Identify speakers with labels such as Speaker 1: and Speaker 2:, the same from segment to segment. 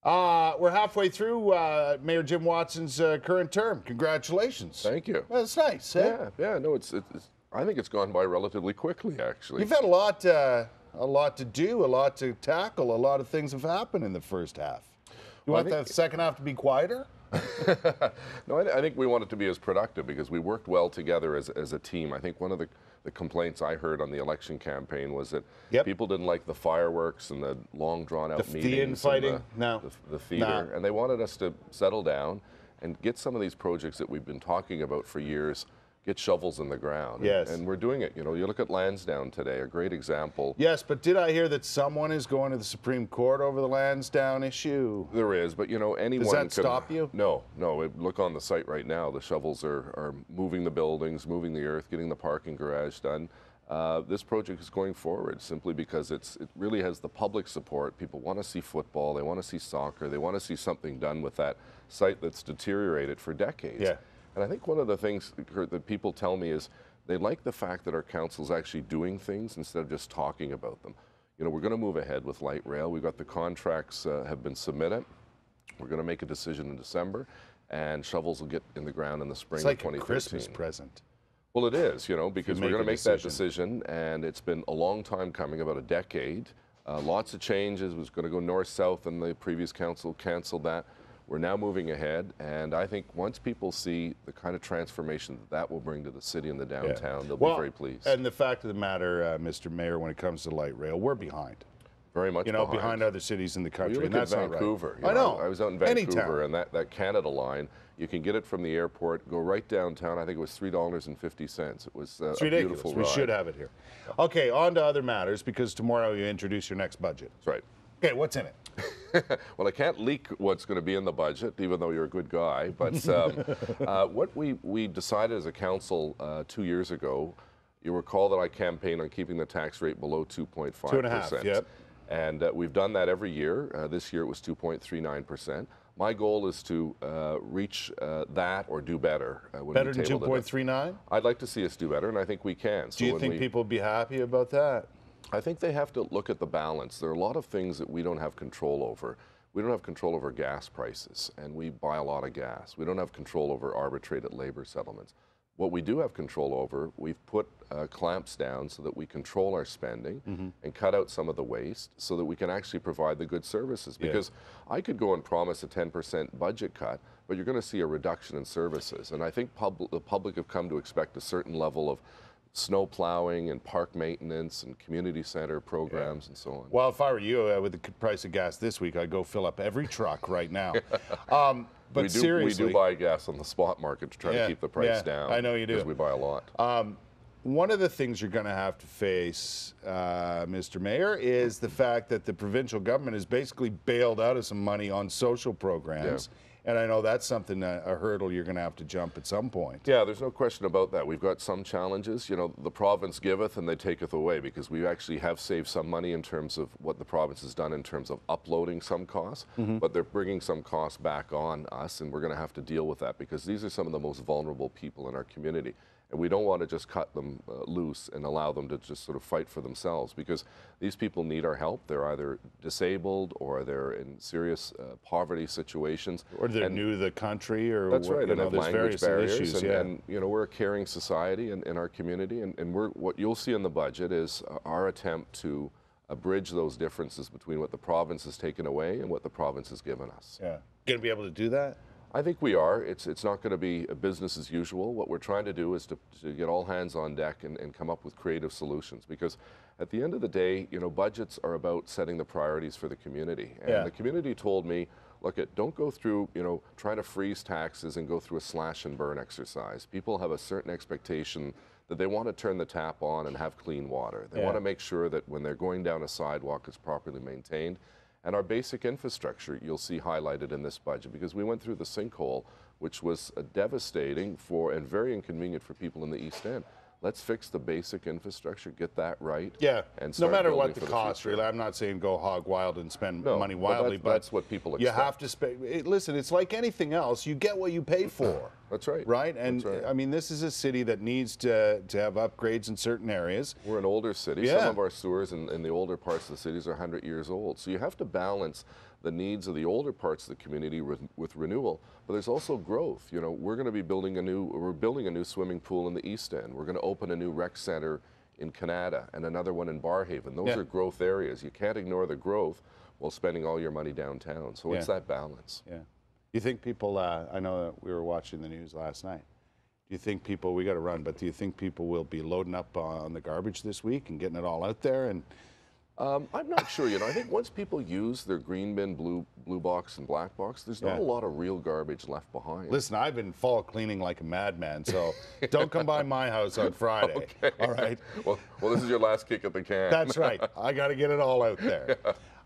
Speaker 1: We're halfway through Mayor Jim Watson's current term. Congratulations.
Speaker 2: Thank you.
Speaker 1: That's nice. Eh?
Speaker 2: Yeah. No, I think it's gone by relatively quickly, actually.
Speaker 1: You've had a lot to do, a lot to tackle. A lot of things have happened in the first half. You want the second half to be quieter?
Speaker 2: No, I think we want it to be as productive because we worked well together as a team. I think one of the complaints I heard on the election campaign was that people didn't like the fireworks and the long drawn-out meetings, the theater, and they wanted us to settle down and get some of these projects that we've been talking about for years, get shovels in the ground.
Speaker 1: Yes.
Speaker 2: And we're doing it. You know, you look at Lansdowne today, a great example.
Speaker 1: Yes, but did I hear that someone is going to the Supreme Court over the Lansdowne issue?
Speaker 2: There is, but you know, anyone
Speaker 1: Does that stop you?
Speaker 2: No. Look on the site right now. The shovels are moving the buildings, moving the earth, getting the parking garage done. This project is going forward simply because it really has the public support. People want to see football, they want to see soccer, they want to see something done with that site that's deteriorated for decades.
Speaker 1: Yeah.
Speaker 2: And I think one of the things that people tell me is they like the fact that our council's actually doing things instead of just talking about them. You know, we're going to move ahead with light rail. We've got the contracts have been submitted. We're going to make a decision in December, and shovels will get in the ground in the spring of 2013.
Speaker 1: It's like a Christmas present.
Speaker 2: Well, it is, you know, because we're going to make that decision, and it's been a long time coming, about a decade. Lots of changes. It was going to go north-south, and the previous council canceled that. We're now moving ahead, and I think once people see the kind of transformation that will bring to the city and the downtown, they'll be very pleased.
Speaker 1: And the fact of the matter, Mr. Mayor, when it comes to light rail, we're behind.
Speaker 2: Very much
Speaker 1: behind other cities in the country.
Speaker 2: Well, you look at Vancouver.
Speaker 1: I know.
Speaker 2: I was out in Vancouver, and that Canada line, you can get it from the airport, go right downtown. I think it was $3.50. It was
Speaker 1: it's
Speaker 2: a
Speaker 1: ridiculous.
Speaker 2: Beautiful
Speaker 1: We
Speaker 2: ride.
Speaker 1: should have it here. Okay, on to other matters, because tomorrow you introduce your next budget.
Speaker 2: That's right.
Speaker 1: Okay, what's in it?
Speaker 2: Well, I can't leak what's going to be in the budget, even though you're a good guy. But what we decided as a council 2 years ago, you recall that I campaigned on keeping the tax rate below 2.5%.
Speaker 1: 2.5%, yep.
Speaker 2: And we've done that every year. This year it was 2.39%. My goal is to reach that or do better.
Speaker 1: Better than 2.39?
Speaker 2: I'd like to see us do better, and I think we can.
Speaker 1: Do you think people would be happy about that?
Speaker 2: I think they have to look at the balance. There are a lot of things that we don't have control over. We don't have control over gas prices, and we buy a lot of gas. We don't have control over arbitrated labor settlements. What we do have control over, we've put clamps down so that we control our spending and cut out some of the waste so that we can actually provide the good services. Because I could go and promise a 10% budget cut, but you're going to see a reduction in services. And I think the public have come to expect a certain level of snow plowing and park maintenance and community center programs and so on.
Speaker 1: Well, if I were you, with the price of gas this week, I'd go fill up every truck right now. But seriously,
Speaker 2: we do buy gas on the spot market to try to keep the price down.
Speaker 1: I know you do.
Speaker 2: Because we buy a lot.
Speaker 1: One of the things you're going to have to face, Mr. Mayor, is the fact that the provincial government has basically bailed out of some money on social programs. And I know that's something, a hurdle you're going to have to jump at some point.
Speaker 2: Yeah, there's no question about that. We've got some challenges. You know, the province giveth and they taketh away, because we actually have saved some money in terms of what the province has done in terms of uploading some costs, but they're bringing some costs back on us, and we're going to have to deal with that because these are some of the most vulnerable people in our community. And we don't want to just cut them loose and allow them to just sort of fight for themselves, because these people need our help. They're either disabled or they're in serious poverty situations.
Speaker 1: Or they're new to the country, or
Speaker 2: that's right, and have language barriers.
Speaker 1: Issues,
Speaker 2: and you know, we're a caring society in our community, and what you'll see in the budget is our attempt to bridge those differences between what the province has taken away and what the province has given us.
Speaker 1: Yeah, going to be able to do that?
Speaker 2: I think we are. It's not going to be a business as usual. What we're trying to do is to get all hands on deck and come up with creative solutions, because at the end of the day, you know, budgets are about setting the priorities for the community. And the community told me, look, don't go through, you know, trying to freeze taxes and go through a slash and burn exercise. People have a certain expectation that they want to turn the tap on and have clean water. They want to make sure that when they're going down a sidewalk, it's properly maintained. And our basic infrastructure you'll see highlighted in this budget, because we went through the sinkhole, which was devastating and very inconvenient for people in the East End. Let's fix the basic infrastructure, get that right.
Speaker 1: Yeah,
Speaker 2: and
Speaker 1: no matter what the cost, really. I'm not saying go hog wild and spend money wildly, but
Speaker 2: that's what people expect.
Speaker 1: You have to spend. Listen, it's like anything else. You get what you pay for.
Speaker 2: That's right.
Speaker 1: Right? And I mean, this is a city that needs to have upgrades in certain areas.
Speaker 2: We're an older city. Some of our sewers in the older parts of the cities are 100 years old. So you have to balance the needs of the older parts of the community with renewal, but there's also growth. You know, we're building a new swimming pool in the East End. We're going to open a new rec center in Canada and another one in Barhaven. Those are growth areas. You can't ignore the growth while spending all your money downtown. So it's that balance.
Speaker 1: Yeah. You think people, I know that we were watching the news last night. Do you think people, we got to run, but do you think people will be loading up on the garbage this week and getting it all out there? And
Speaker 2: I'm not sure. You know, I think once people use their green bin, blue box, and black box, there's not a lot of real garbage left behind.
Speaker 1: Listen, I've been fall cleaning like a madman, so don't come by my house on Friday.
Speaker 2: Okay.
Speaker 1: All right.
Speaker 2: Well, this is your last kick at the can.
Speaker 1: That's right. I got to get it all out there.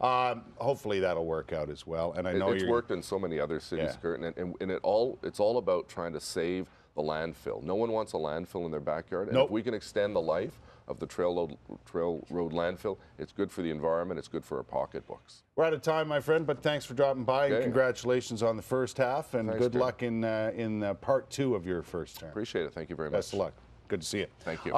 Speaker 1: Hopefully that'll work out as well. And I know
Speaker 2: it's worked in so many other cities, Kurt, and it's all about trying to save the landfill. No one wants a landfill in their backyard, and if we can extend the life of the trail road landfill, it's good for the environment, it's good for our pocketbooks.
Speaker 1: We're out of time, my friend, but thanks for dropping by, and congratulations on the first half, and good luck in part 2 of your first term.
Speaker 2: Appreciate it. Thank you very much.
Speaker 1: Best of luck. Good to see you.
Speaker 2: Thank you.